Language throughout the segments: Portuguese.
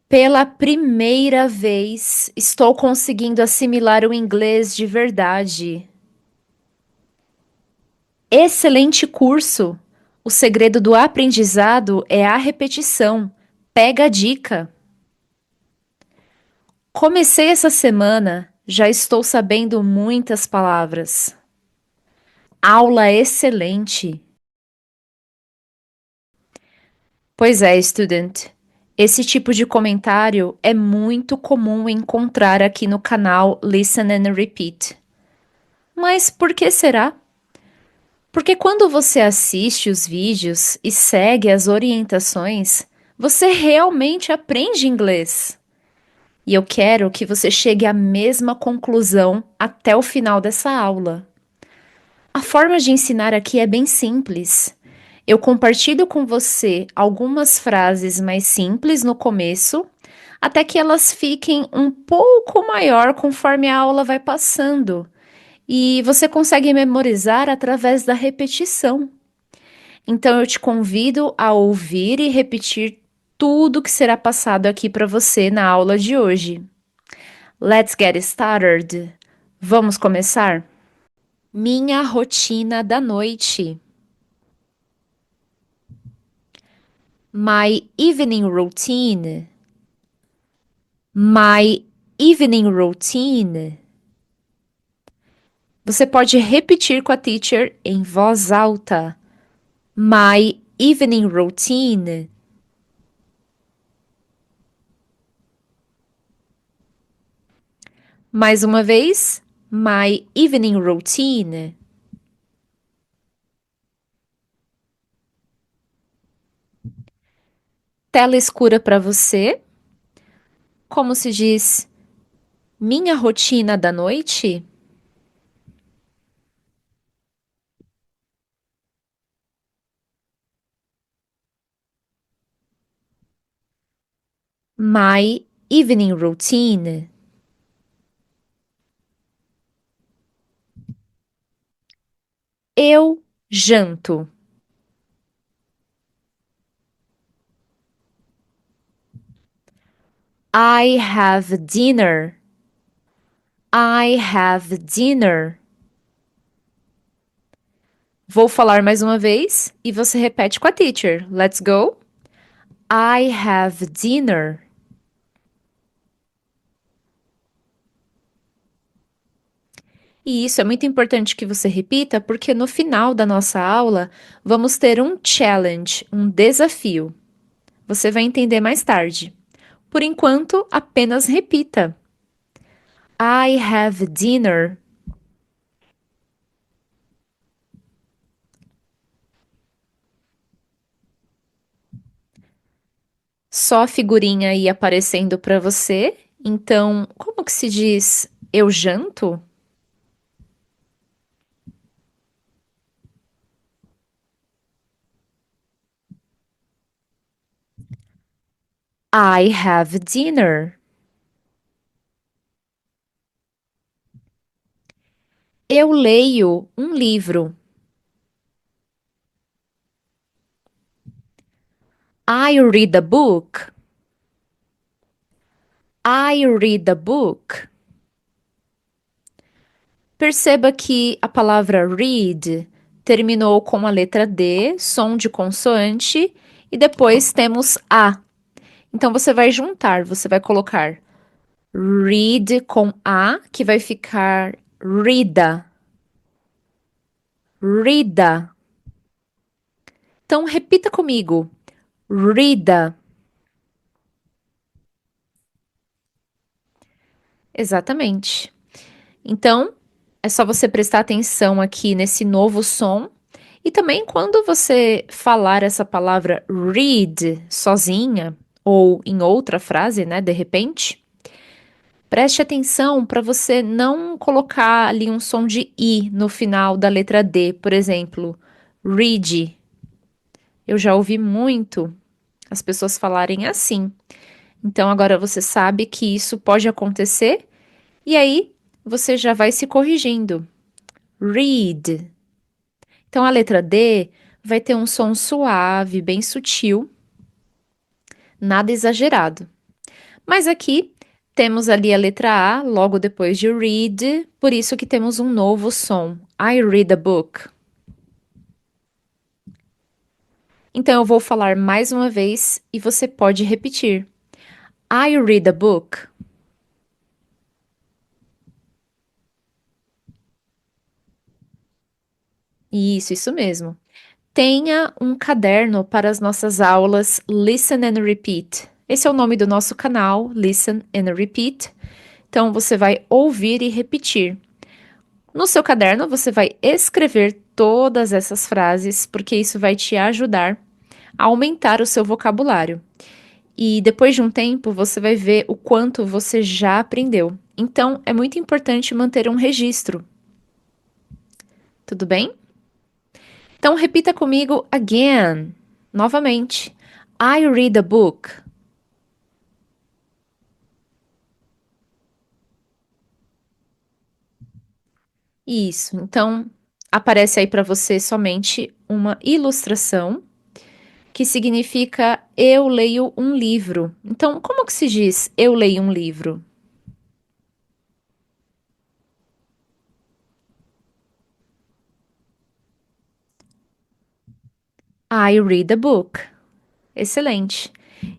Pela primeira vez, estou conseguindo assimilar o inglês de verdade. Excelente curso! O segredo do aprendizado é a repetição. Pega a dica. Comecei essa semana, já estou sabendo muitas palavras. Aula excelente. Pois é, student. Esse tipo de comentário é muito comum encontrar aqui no canal Listen and Repeat. Mas por que será? Porque quando você assiste os vídeos e segue as orientações, você realmente aprende inglês. E eu quero que você chegue à mesma conclusão até o final dessa aula. A forma de ensinar aqui é bem simples. Eu compartilho com você algumas frases mais simples no começo, até que elas fiquem um pouco maior conforme a aula vai passando. E você consegue memorizar através da repetição. Então eu te convido a ouvir e repetir tudo que será passado aqui para você na aula de hoje. Let's get started. Vamos começar? Minha rotina da noite. My evening routine. My evening routine. Você pode repetir com a teacher em voz alta. My evening routine. Mais uma vez. My evening routine. Tela escura para você. Como se diz minha rotina da noite? My evening routine. Eu janto. I have dinner. I have dinner. Vou falar mais uma vez e você repete com a teacher. Let's go. I have dinner. E isso é muito importante que você repita, porque no final da nossa aula vamos ter um challenge, um desafio. Você vai entender mais tarde. Por enquanto, apenas repita. I have dinner. Só a figurinha aí aparecendo para você. Então, como que se diz eu janto? I have dinner. Eu leio um livro. I read a book. I read a book. Perceba que a palavra read terminou com a letra D, som de consoante, e depois temos A. Então você vai juntar, você vai colocar read com A, que vai ficar reada. Reada. Então repita comigo. Reada. Exatamente. Então, é só você prestar atenção aqui nesse novo som. E também quando você falar essa palavra read sozinha, ou em outra frase, né, de repente, preste atenção para você não colocar ali um som de I no final da letra D, por exemplo, read. Eu já ouvi muito as pessoas falarem assim. Então agora você sabe que isso pode acontecer e aí você já vai se corrigindo. Read. Então a letra D vai ter um som suave, bem sutil, nada exagerado. Mas aqui temos ali a letra A, logo depois de read, por isso que temos um novo som. I read a book. Então eu vou falar mais uma vez e você pode repetir. I read a book. Isso mesmo. Tenha um caderno para as nossas aulas Listen and Repeat. Esse é o nome do nosso canal, Listen and Repeat. Então você vai ouvir e repetir. No seu caderno você vai escrever todas essas frases, porque isso vai te ajudar a aumentar o seu vocabulário. E depois de um tempo você vai ver o quanto você já aprendeu. Então é muito importante manter um registro. Tudo bem? Então repita comigo again. Novamente. I read a book. Isso. Então aparece aí para você somente uma ilustração que significa eu leio um livro. Então, como que se diz eu leio um livro? I read a book. Excelente.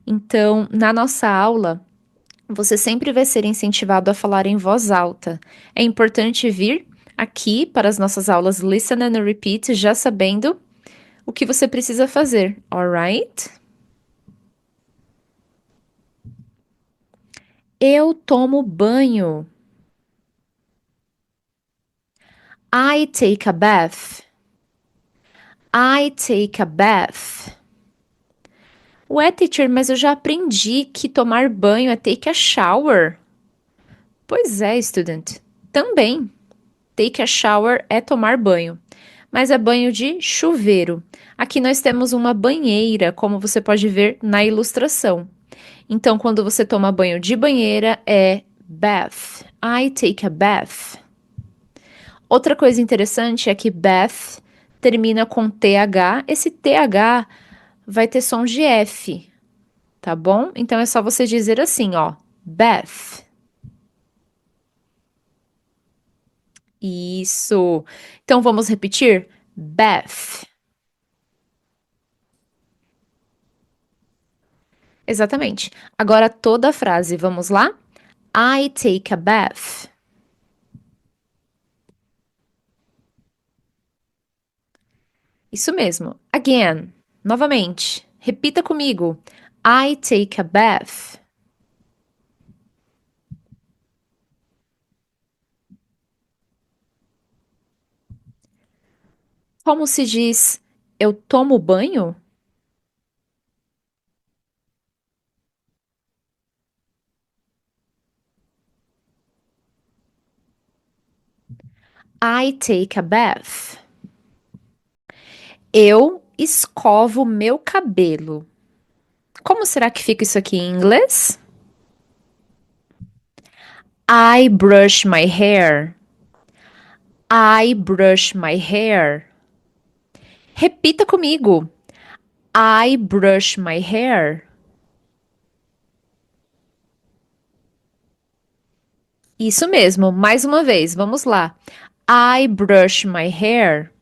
Então, na nossa aula, você sempre vai ser incentivado a falar em voz alta. É importante vir aqui para as nossas aulas Listen and Repeat, já sabendo o que você precisa fazer, alright? Eu tomo banho. I take a bath. I take a bath. Ué, teacher, mas eu já aprendi que tomar banho é take a shower. Pois é, student. Também. Take a shower é tomar banho, mas é banho de chuveiro. Aqui nós temos uma banheira, como você pode ver na ilustração. Então, quando você toma banho de banheira, é bath. I take a bath. Outra coisa interessante é que bath termina com TH. Esse TH vai ter som de F, tá bom? Então é só você dizer assim, ó, bath. Isso. Então vamos repetir? Bath. Exatamente. Agora toda a frase, vamos lá? I take a bath. Isso mesmo. Again. Novamente. Repita comigo. I take a bath. Como se diz eu tomo banho? I take a bath. Eu escovo meu cabelo. Como será que fica isso aqui em inglês? I brush my hair. I brush my hair. Repita comigo. I brush my hair. Isso mesmo, mais uma vez, vamos lá. I brush my hair.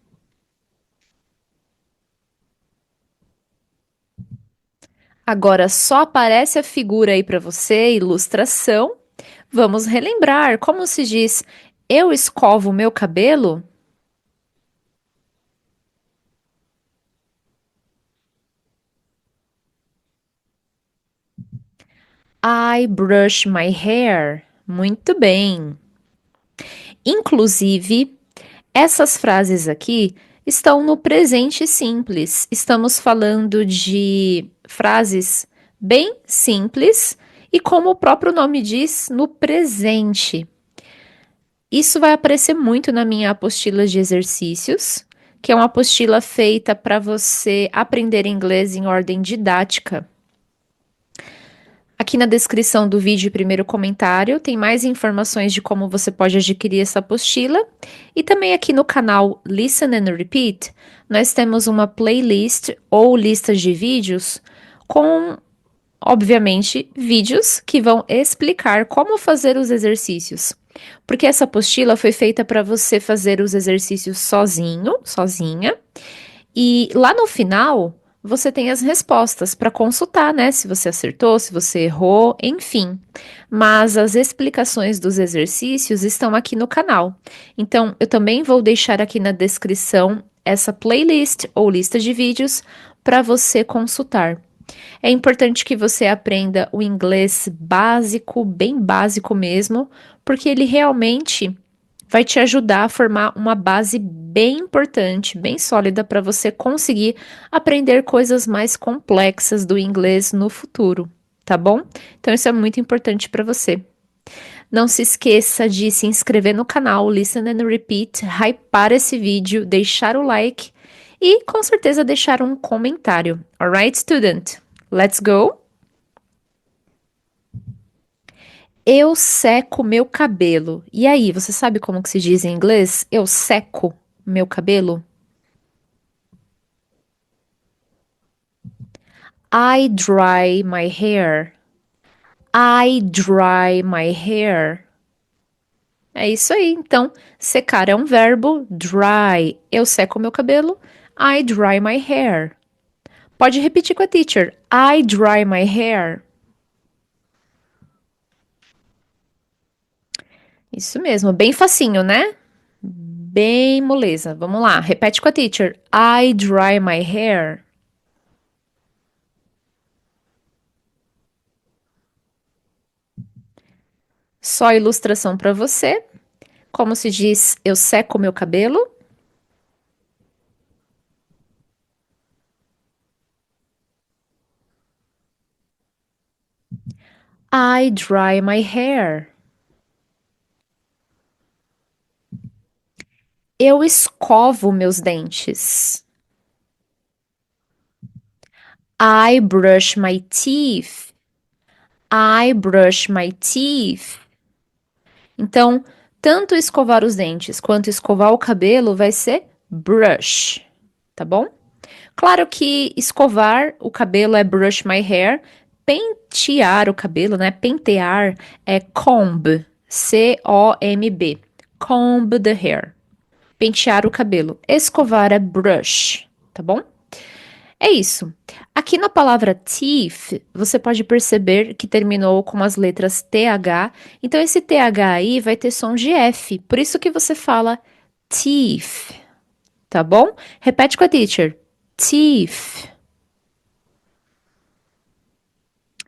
Agora só aparece a figura aí para você, ilustração. Vamos relembrar como se diz eu escovo meu cabelo? I brush my hair. Muito bem. Inclusive, essas frases aqui estão no presente simples. Estamos falando de frases bem simples e, como o próprio nome diz, no presente. Isso vai aparecer muito na minha apostila de exercícios, que é uma apostila feita para você aprender inglês em ordem didática. Aqui na descrição do vídeo e primeiro comentário tem mais informações de como você pode adquirir essa apostila. E também aqui no canal Listen and Repeat, nós temos uma playlist ou lista de vídeos com obviamente, vídeos que vão explicar como fazer os exercícios. Porque essa apostila foi feita para você fazer os exercícios sozinho, sozinha, e lá no final você tem as respostas para consultar, né? Se você acertou, se você errou, enfim. Mas as explicações dos exercícios estão aqui no canal. Então, eu também vou deixar aqui na descrição essa playlist ou lista de vídeos para você consultar. É importante que você aprenda o inglês básico, bem básico mesmo, porque ele realmente vai te ajudar a formar uma base bem importante, bem sólida para você conseguir aprender coisas mais complexas do inglês no futuro, tá bom? Então isso é muito importante para você. Não se esqueça de se inscrever no canal Listen and Repeat, hypar esse vídeo, deixar o like e com certeza deixar um comentário. Alright, student? Let's go? Eu seco meu cabelo. E aí, você sabe como que se diz em inglês? Eu seco meu cabelo? I dry my hair. I dry my hair. É isso aí. Então, secar é um verbo, dry. Eu seco meu cabelo. I dry my hair. Pode repetir com a teacher. I dry my hair. Isso mesmo, bem facinho, né? Bem moleza. Vamos lá, repete com a teacher. I dry my hair. Só ilustração para você. Como se diz, eu seco meu cabelo? I dry my hair. Eu escovo meus dentes. I brush my teeth. I brush my teeth. Então, tanto escovar os dentes quanto escovar o cabelo vai ser brush, tá bom? Claro que escovar o cabelo é brush my hair, pentear o cabelo, né? Pentear é comb, C-O-M-B, comb the hair. Pentear o cabelo. Escovar é brush, tá bom? É isso. Aqui na palavra teeth, você pode perceber que terminou com as letras TH. Então, esse TH aí vai ter som de F. Por isso que você fala teeth, tá bom? Repete com a teacher. Teeth.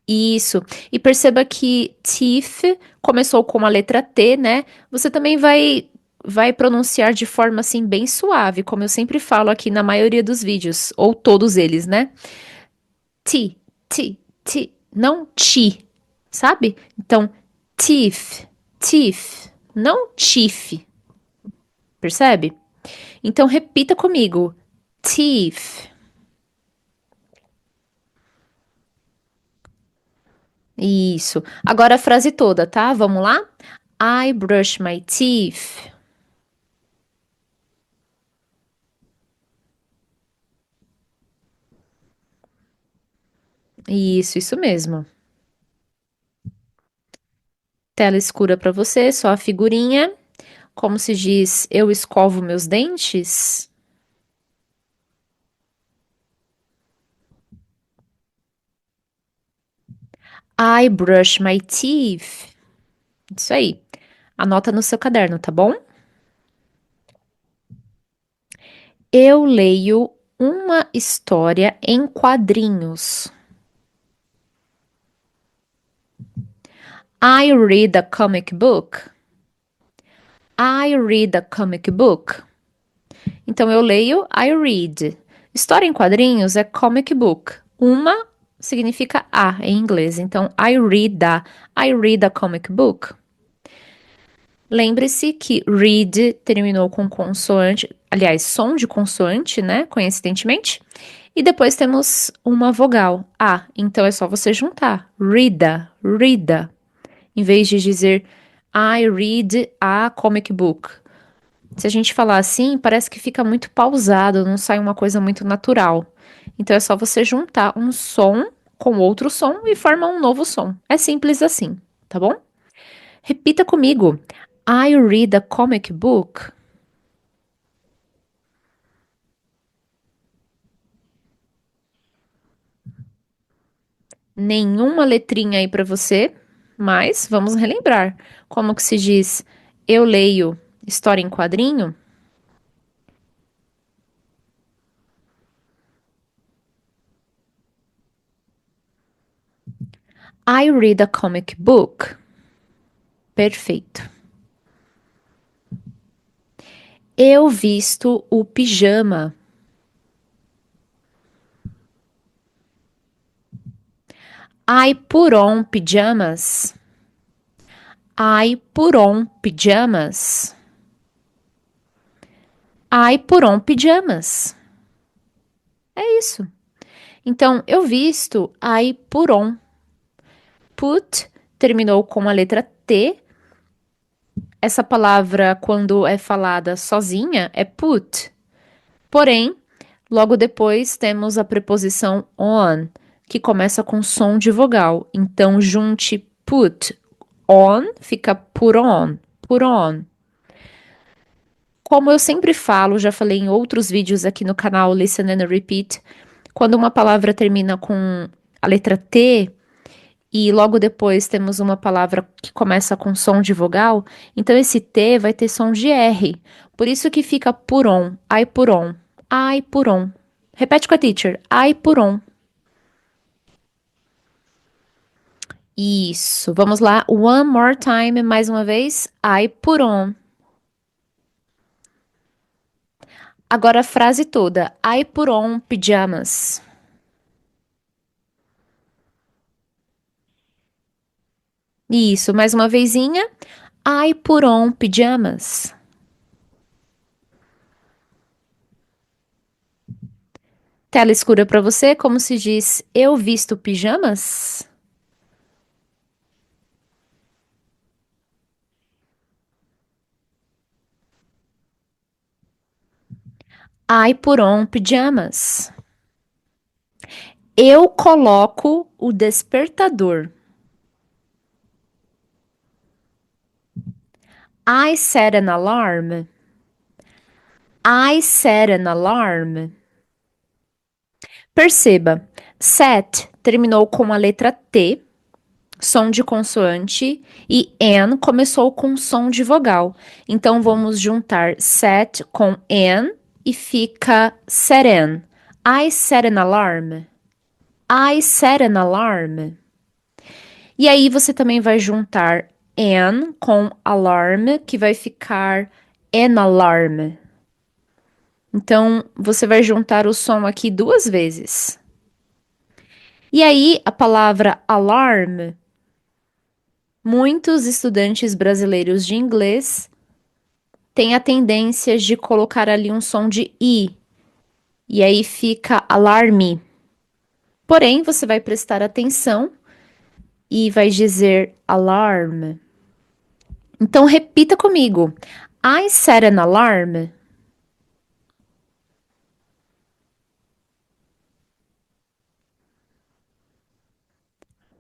Isso. E perceba que teeth começou com a letra T, né? Você também vai pronunciar de forma assim bem suave, como eu sempre falo aqui na maioria dos vídeos, ou todos eles, né? T, T, T, não ti, sabe? Então, teeth, teeth, não teeth, percebe? Então, repita comigo. Teeth. Isso. Agora a frase toda, tá? Vamos lá? I brush my teeth. Isso mesmo. Tela escura para você, só a figurinha. Como se diz, eu escovo meus dentes? I brush my teeth. Isso aí. Anota no seu caderno, tá bom? Eu leio uma história em quadrinhos. I read a comic book. I read a comic book. Então eu leio, I read. História em quadrinhos é comic book. Uma significa a em inglês. Então I read a comic book. Lembre-se que read terminou com consoante, aliás, som de consoante, né? Coincidentemente. E depois temos uma vogal, a. Então é só você juntar. Reada, reada. Em vez de dizer I read a comic book. Se a gente falar assim, parece que fica muito pausado, não sai uma coisa muito natural. Então é só você juntar um som com outro som e forma um novo som. É simples assim, tá bom? Repita comigo. I read a comic book. Nenhuma letrinha aí para você, mas vamos relembrar. Como que se diz? Eu leio história em quadrinho? I read a comic book. Perfeito. Eu visto o pijama. I put on pajamas. I put on pajamas. I put on pajamas. É isso. Então, eu visto I put on. Put terminou com a letra T. Essa palavra, quando é falada sozinha, é put. Porém, logo depois temos a preposição on, que começa com som de vogal. Então, junte put on, fica put on, put on. Como eu sempre falo, já falei em outros vídeos aqui no canal Listen and Repeat, quando uma palavra termina com a letra T e logo depois temos uma palavra que começa com som de vogal, então esse T vai ter som de R. Por isso que fica put on, I put on, I put on. Repete com a teacher, I put on. Isso, vamos lá, one more time, mais uma vez, I put on. Agora a frase toda, I put on pajamas. Isso, mais uma vezinha. I put on pajamas. Tela escura para você, como se diz eu visto pijamas? I put on pajamas. Eu coloco o despertador. I set an alarm. I set an alarm. Perceba, set terminou com a letra T, som de consoante, e N começou com som de vogal. Então vamos juntar set com N e fica set an. I set an alarm. I set an alarm. E aí você também vai juntar an com alarm, que vai ficar an alarm. Então você vai juntar o som aqui duas vezes. E aí a palavra alarm, muitos estudantes brasileiros de inglês têm a tendência de colocar ali um som de i. E aí fica alarme. Porém, você vai prestar atenção e vai dizer alarm. Então repita comigo. I set an alarm.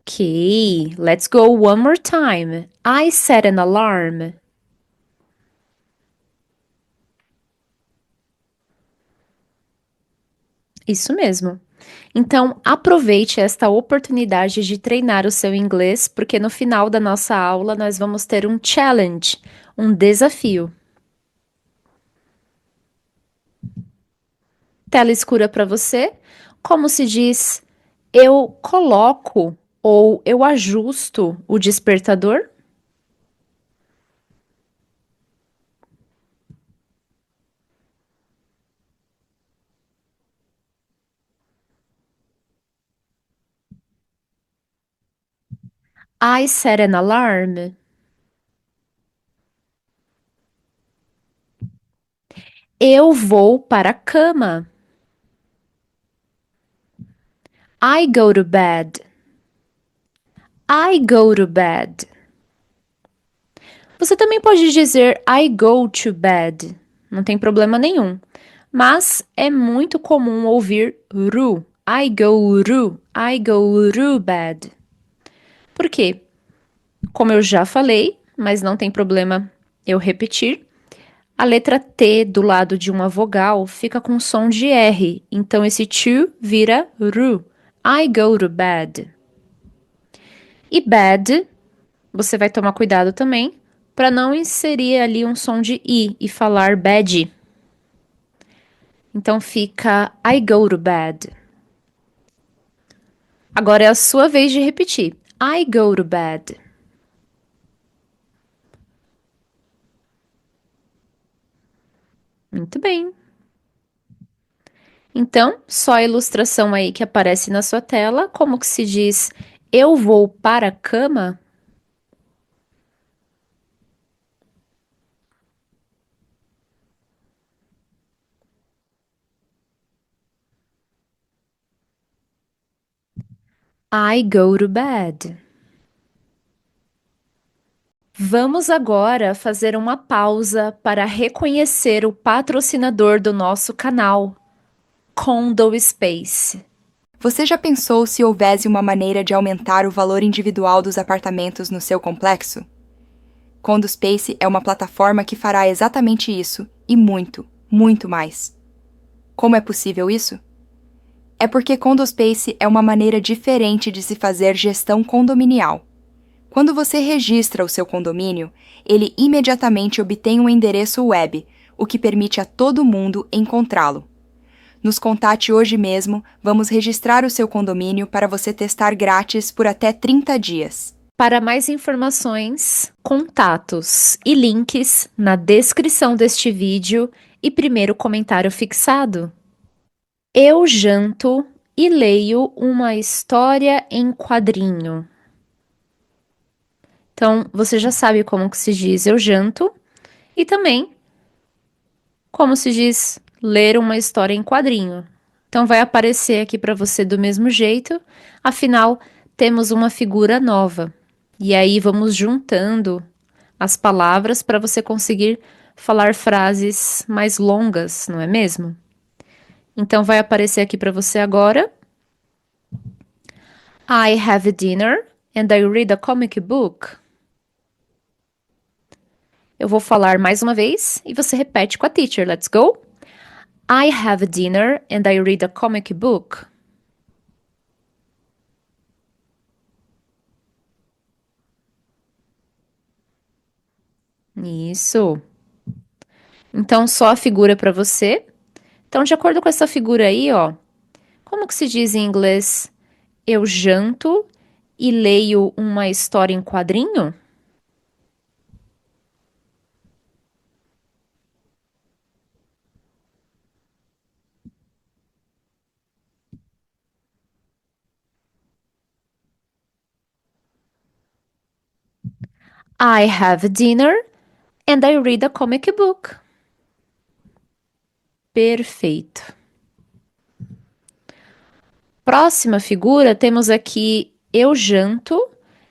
Ok, let's go one more time. I set an alarm. Isso mesmo. Então, aproveite esta oportunidade de treinar o seu inglês, porque no final da nossa aula nós vamos ter um challenge, um desafio. Tela escura para você. Como se diz, eu coloco ou eu ajusto o despertador? I set an alarm. Eu vou para a cama. I go to bed. I go to bed. Você também pode dizer I go to bed. Não tem problema nenhum. Mas é muito comum ouvir ru. I go to bed. Por quê? Como eu já falei, mas não tem problema eu repetir, a letra T do lado de uma vogal fica com som de R, então esse to vira ru. I go to bed. E bed, você vai tomar cuidado também para não inserir ali um som de I e falar bed. Então fica I go to bed. Agora é a sua vez de repetir. I go to bed. Muito bem. Então, só a ilustração aí que aparece na sua tela, como que se diz eu vou para a cama? I go to bed. Vamos agora fazer uma pausa para reconhecer o patrocinador do nosso canal, Condo Space. Você já pensou se houvesse uma maneira de aumentar o valor individual dos apartamentos no seu complexo? Condo Space é uma plataforma que fará exatamente isso e muito, muito mais. Como é possível isso? É porque Condo Space é uma maneira diferente de se fazer gestão condominial. Quando você registra o seu condomínio, ele imediatamente obtém um endereço web, o que permite a todo mundo encontrá-lo. Nos contate hoje mesmo, vamos registrar o seu condomínio para você testar grátis por até 30 dias. Para mais informações, contatos e links na descrição deste vídeo e primeiro comentário fixado. Eu janto e leio uma história em quadrinho. Então, você já sabe como que se diz eu janto e também como se diz ler uma história em quadrinho. Então, vai aparecer aqui para você do mesmo jeito, afinal, temos uma figura nova. E aí, vamos juntando as palavras para você conseguir falar frases mais longas, não é mesmo? Então, vai aparecer aqui para você agora. I have dinner and I read a comic book. Eu vou falar mais uma vez e você repete com a teacher. Let's go. I have dinner and I read a comic book. Isso. Então, só a figura para você. Então, de acordo com essa figura aí, ó, como que se diz em inglês? Eu janto e leio uma história em quadrinho? I have dinner and I read a comic book. Perfeito. Próxima figura, temos aqui eu janto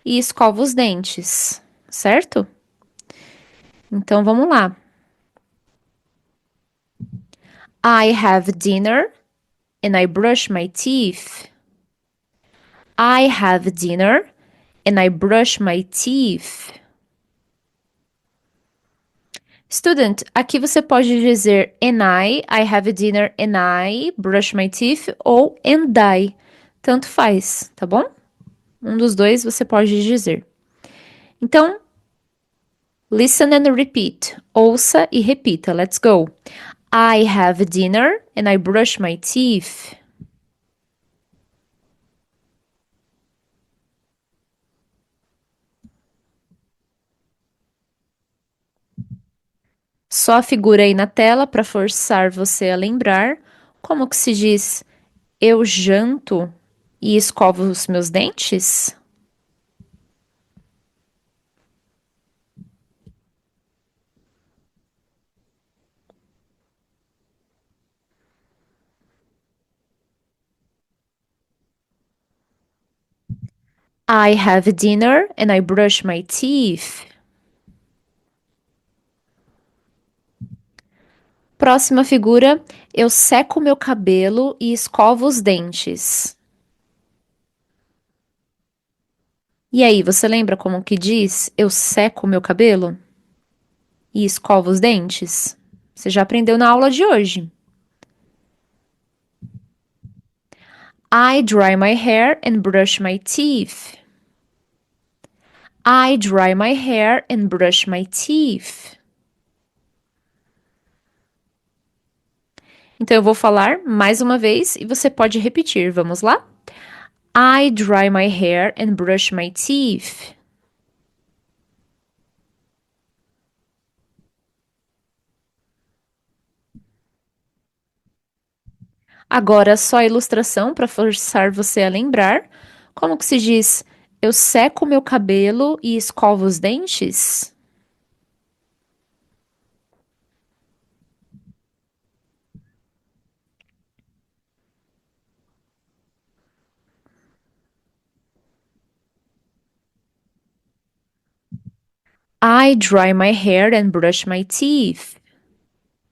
e escovo os dentes, certo? Então vamos lá. I have dinner and I brush my teeth. I have dinner and I brush my teeth. Student, aqui você pode dizer and I have dinner and I brush my teeth ou and I. Tanto faz, tá bom? Um dos dois você pode dizer. Então, listen and repeat. Ouça e repita. Let's go. I have dinner and I brush my teeth. Só a figura aí na tela para forçar você a lembrar como que se diz eu janto e escovo os meus dentes? I have dinner and I brush my teeth. Próxima figura, eu seco meu cabelo e escovo os dentes. E aí, você lembra como que diz? Eu seco meu cabelo e escovo os dentes? Você já aprendeu na aula de hoje. I dry my hair and brush my teeth. I dry my hair and brush my teeth. Então eu vou falar mais uma vez e você pode repetir. Vamos lá? I dry my hair and brush my teeth. Agora só a ilustração para forçar você a lembrar. Como que se diz? Eu seco meu cabelo e escovo os dentes? I dry my hair and brush my teeth.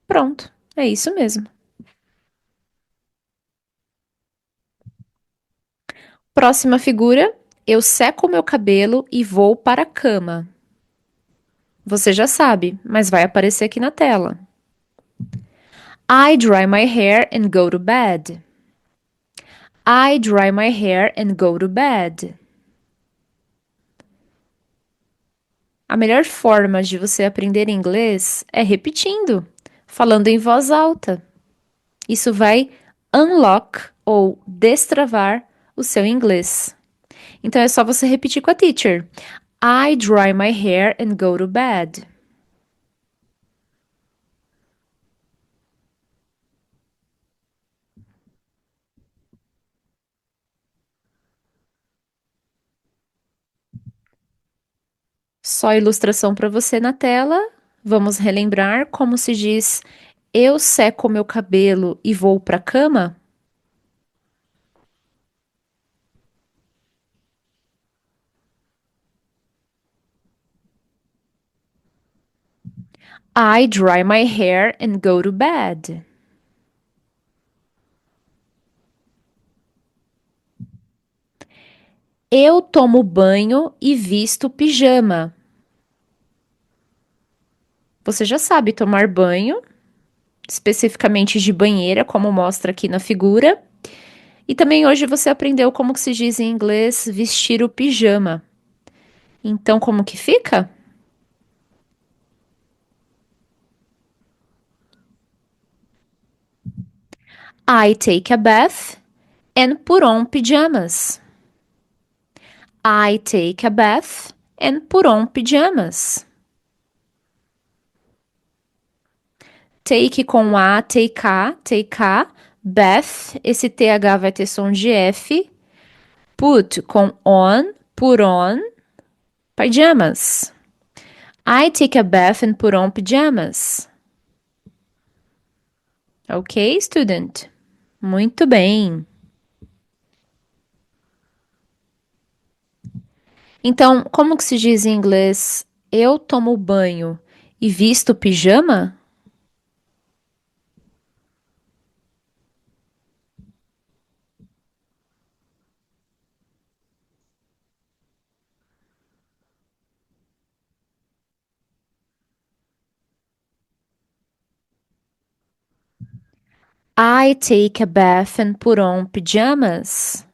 Pronto, é isso mesmo. Próxima figura, eu seco meu cabelo e vou para a cama. Você já sabe, mas vai aparecer aqui na tela. I dry my hair and go to bed. I dry my hair and go to bed. A melhor forma de você aprender inglês é repetindo, falando em voz alta. Isso vai unlock ou destravar o seu inglês. Então é só você repetir com a teacher. I dry my hair and go to bed. Só ilustração para você na tela. Vamos relembrar como se diz: eu seco meu cabelo e vou para a cama? I dry my hair and go to bed. Eu tomo banho e visto pijama. Você já sabe tomar banho, especificamente de banheira, como mostra aqui na figura. E também hoje você aprendeu como que se diz em inglês vestir o pijama. Então, como que fica? I take a bath and put on pajamas. I take a bath and put on pajamas. Take com A, take a. Bath, esse TH vai ter som de F. Put com on, put on. Pajamas. I take a bath and put on pajamas. Ok, student? Muito bem. Então, como que se diz em inglês? Eu tomo banho e visto pijama? I take a bath and put on pajamas.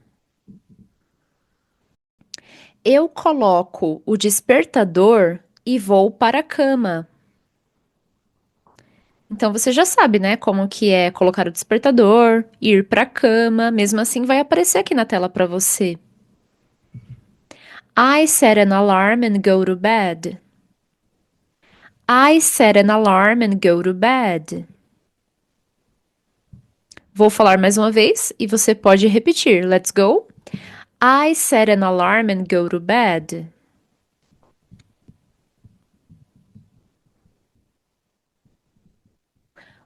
Eu coloco o despertador e vou para a cama. Então você já sabe, né, como que é colocar o despertador, ir para a cama, mesmo assim vai aparecer aqui na tela para você. I set an alarm and go to bed. I set an alarm and go to bed. Vou falar mais uma vez e você pode repetir. Let's go. I set an alarm and go to bed.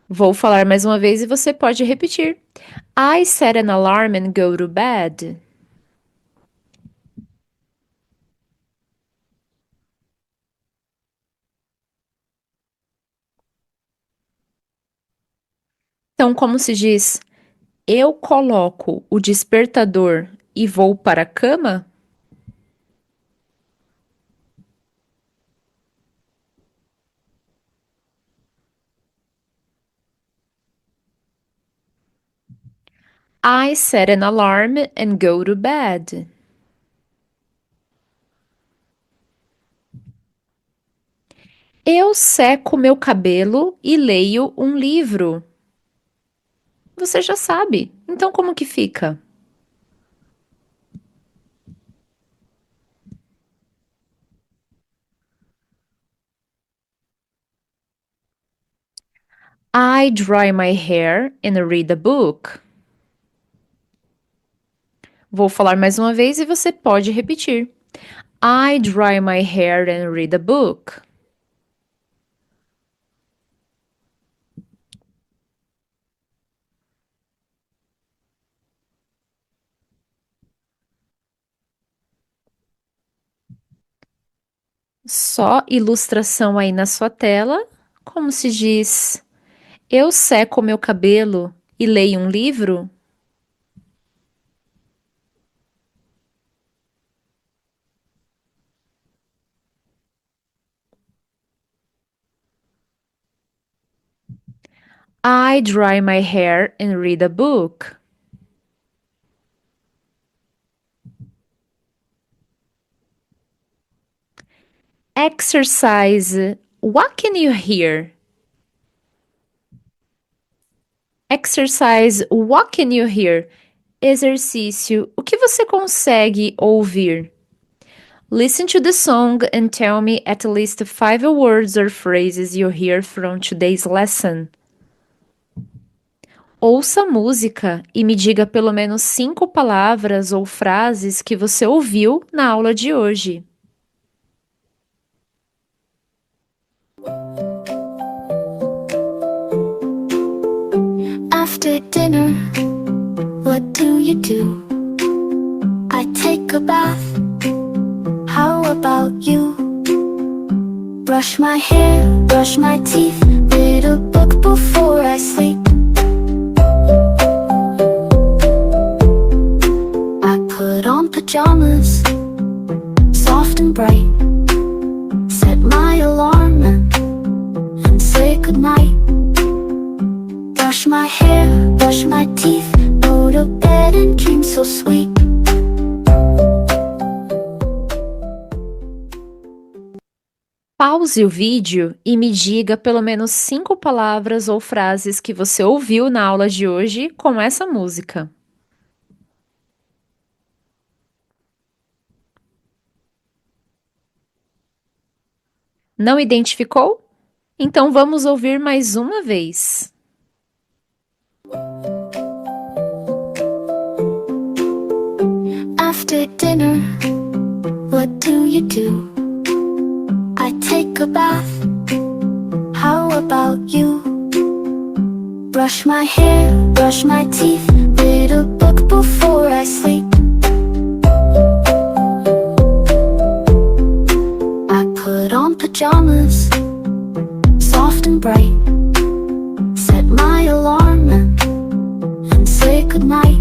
Vou falar mais uma vez e você pode repetir. I set an alarm and go to bed. Então, como se diz, eu coloco o despertador e vou para a cama? I set an alarm and go to bed. Eu seco meu cabelo e leio um livro. Você já sabe. Então como que fica? I dry my hair and read a book. Vou falar mais uma vez e você pode repetir. I dry my hair and read a book. Só ilustração aí na sua tela. Como se diz? Eu seco meu cabelo e leio um livro? I dry my hair and read a book. Exercise. What can you hear? Exercise. What can you hear? Exercício. O que você consegue ouvir? Listen to the song and tell me at least 5 words or phrases you hear from today's lesson. Ouça a música e me diga pelo menos 5 palavras ou frases que você ouviu na aula de hoje. After dinner, what do you do? I take a bath. How about you? Brush my hair, brush my teeth, read a book before I sleep. I put on pajamas, soft and bright. Set my alarm and say goodnight. Brush my hair, brush my teeth, go to bed and dream so sweet. Pause o vídeo e me diga pelo menos 5 palavras ou frases que você ouviu na aula de hoje com essa música. Não identificou? Então vamos ouvir mais uma vez. After dinner, what do you do? I take a bath. How about you? Brush my hair, brush my teeth, read a book before I sleep. I put on pajamas, soft and bright. Set my alarm and say goodnight.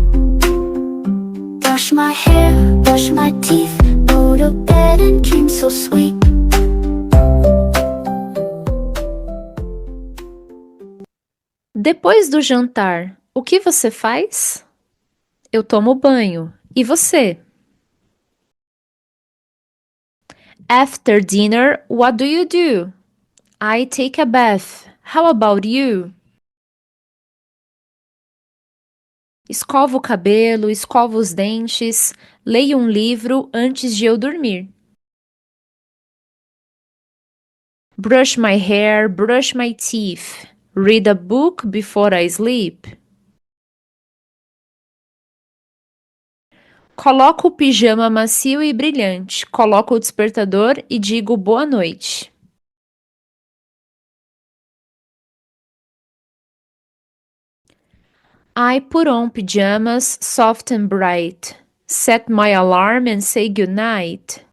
Brush my hair, brush my teeth, go to bed and dream so sweet. Depois do jantar, o que você faz? Eu tomo banho. E você? After dinner, what do you do? I take a bath. How about you? Escovo o cabelo, escovo os dentes, leio um livro antes de eu dormir. Brush my hair, brush my teeth. Read a book before I sleep. Coloco o pijama macio e brilhante, coloco o despertador e digo boa noite. I put on pajamas, soft and bright. Set my alarm and say goodnight.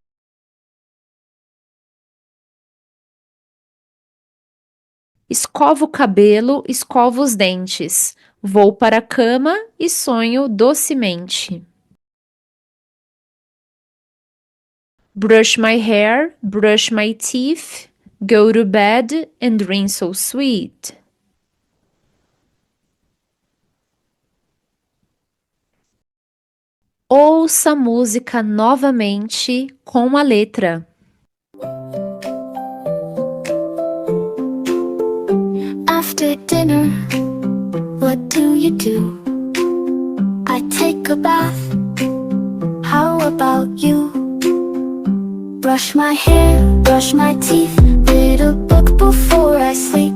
Escovo o cabelo, escovo os dentes. Vou para a cama e sonho docemente. Brush my hair, brush my teeth, go to bed and dream so sweet. Ouça a música novamente com a letra. After dinner, what do you do? I take a bath. How about you? Brush my hair, brush my teeth, read a book before I sleep.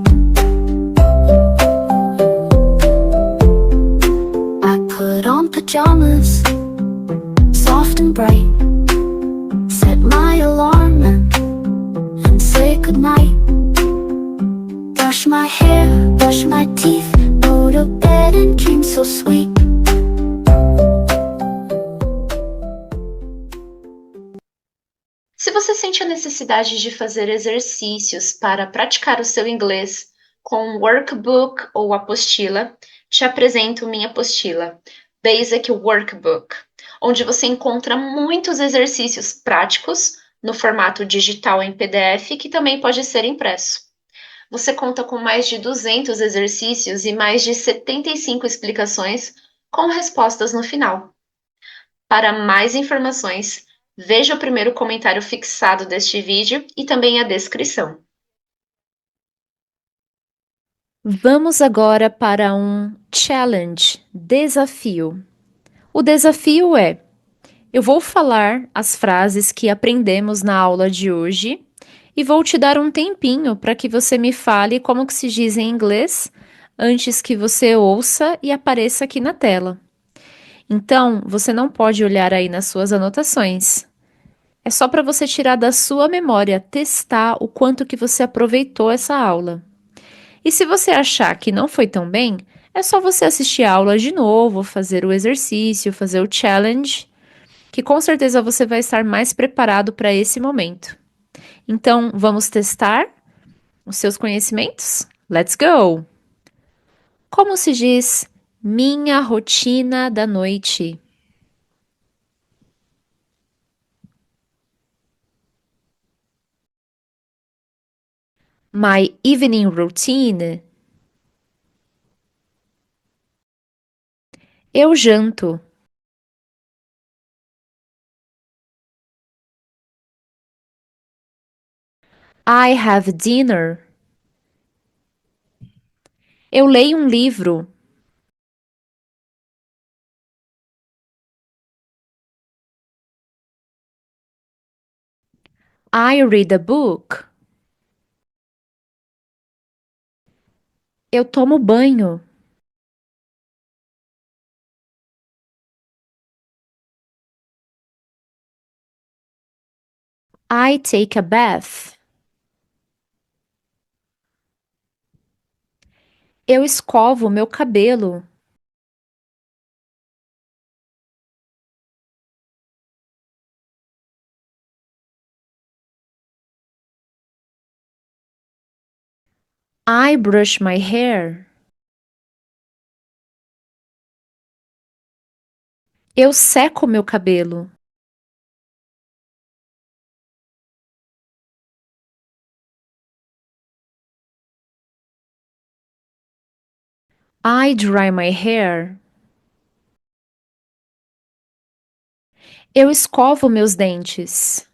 I put on pajamas, soft and bright. Set my alarm and say goodnight. Brush my hair, brush my teeth, go to bed and dream so sweet. Se você sente a necessidade de fazer exercícios para praticar o seu inglês com workbook ou apostila, te apresento minha apostila, Basic Workbook, onde você encontra muitos exercícios práticos no formato digital em PDF, que também pode ser impresso. Você conta com mais de 200 exercícios e mais de 75 explicações com respostas no final. Para mais informações, veja o primeiro comentário fixado deste vídeo e também a descrição. Vamos agora para um challenge, desafio. O desafio é: eu vou falar as frases que aprendemos na aula de hoje e vou te dar um tempinho para que você me fale como que se diz em inglês antes que você ouça e apareça aqui na tela. Então, você não pode olhar aí nas suas anotações. É só para você tirar da sua memória, testar o quanto que você aproveitou essa aula. E se você achar que não foi tão bem, é só você assistir a aula de novo, fazer o exercício, fazer o challenge, que com certeza você vai estar mais preparado para esse momento. Então, vamos testar os seus conhecimentos? Let's go! Como se diz minha rotina da noite? My evening routine. Eu janto. I have dinner. Eu leio um livro. I read a book. Eu tomo banho. I take a bath. Eu escovo meu cabelo. I brush my hair. Eu seco meu cabelo. I dry my hair. Eu escovo meus dentes.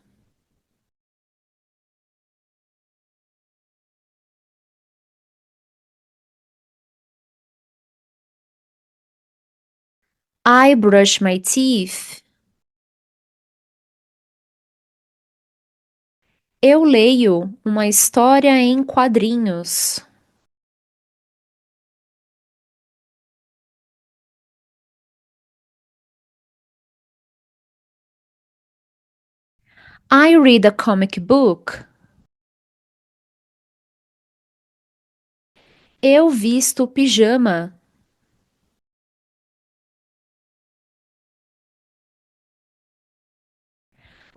I brush my teeth. Eu leio uma história em quadrinhos. I read a comic book. Eu visto pijama.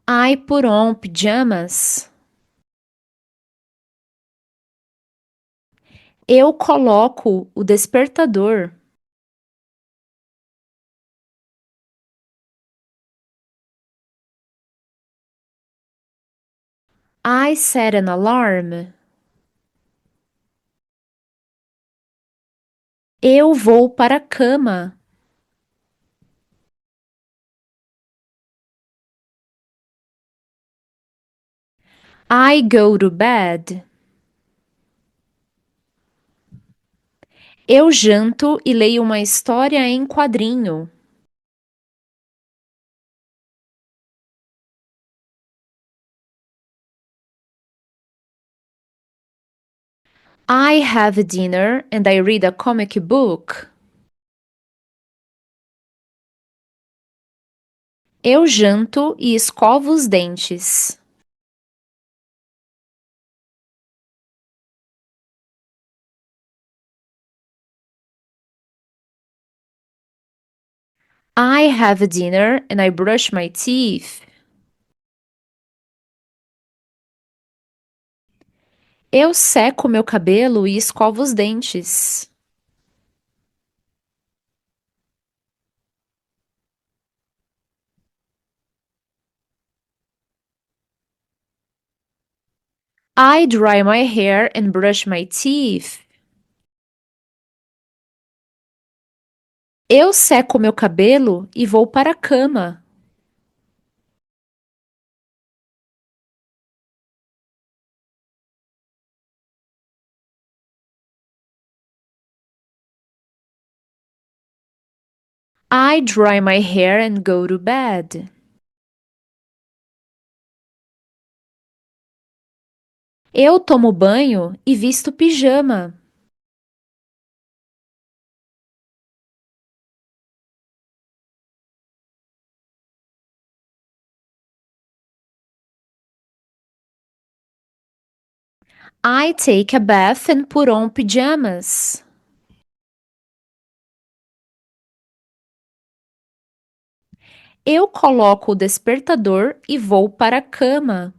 I put on pajamas. Eu coloco o despertador. I set an alarm. Eu vou para a cama. I go to bed. Eu janto e leio uma história em quadrinho. I have dinner and I read a comic book. Eu janto e escovo os dentes. I have dinner and I brush my teeth. Eu seco meu cabelo e escovo os dentes. I dry my hair and brush my teeth. Eu seco meu cabelo e vou para a cama. I dry my hair and go to bed. Eu tomo banho e visto pijama. I take a bath and put on pajamas. Eu coloco o despertador e vou para a cama.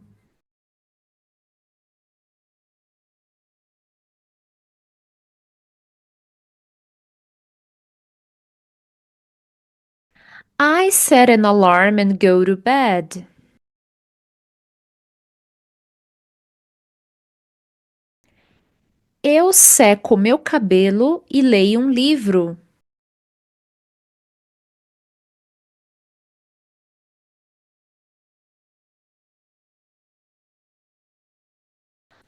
I set an alarm and go to bed. Eu seco meu cabelo e leio um livro.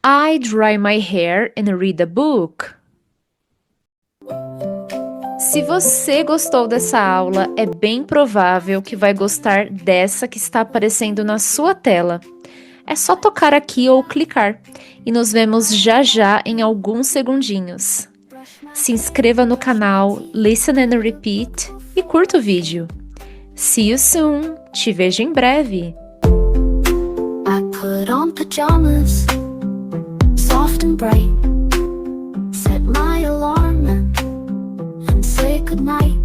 I dry my hair and read a book. Se você gostou dessa aula, é bem provável que vai gostar dessa que está aparecendo na sua tela. É só tocar aqui ou clicar, e nos vemos já já em alguns segundinhos. Se inscreva no canal Listen and Repeat e curta o vídeo. See you soon! Te vejo em breve! I put on pajamas, soft and bright. Set my alarm and say goodnight.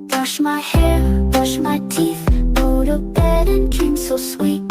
Brush my hair, brush my teeth, go to bed and dream so sweet.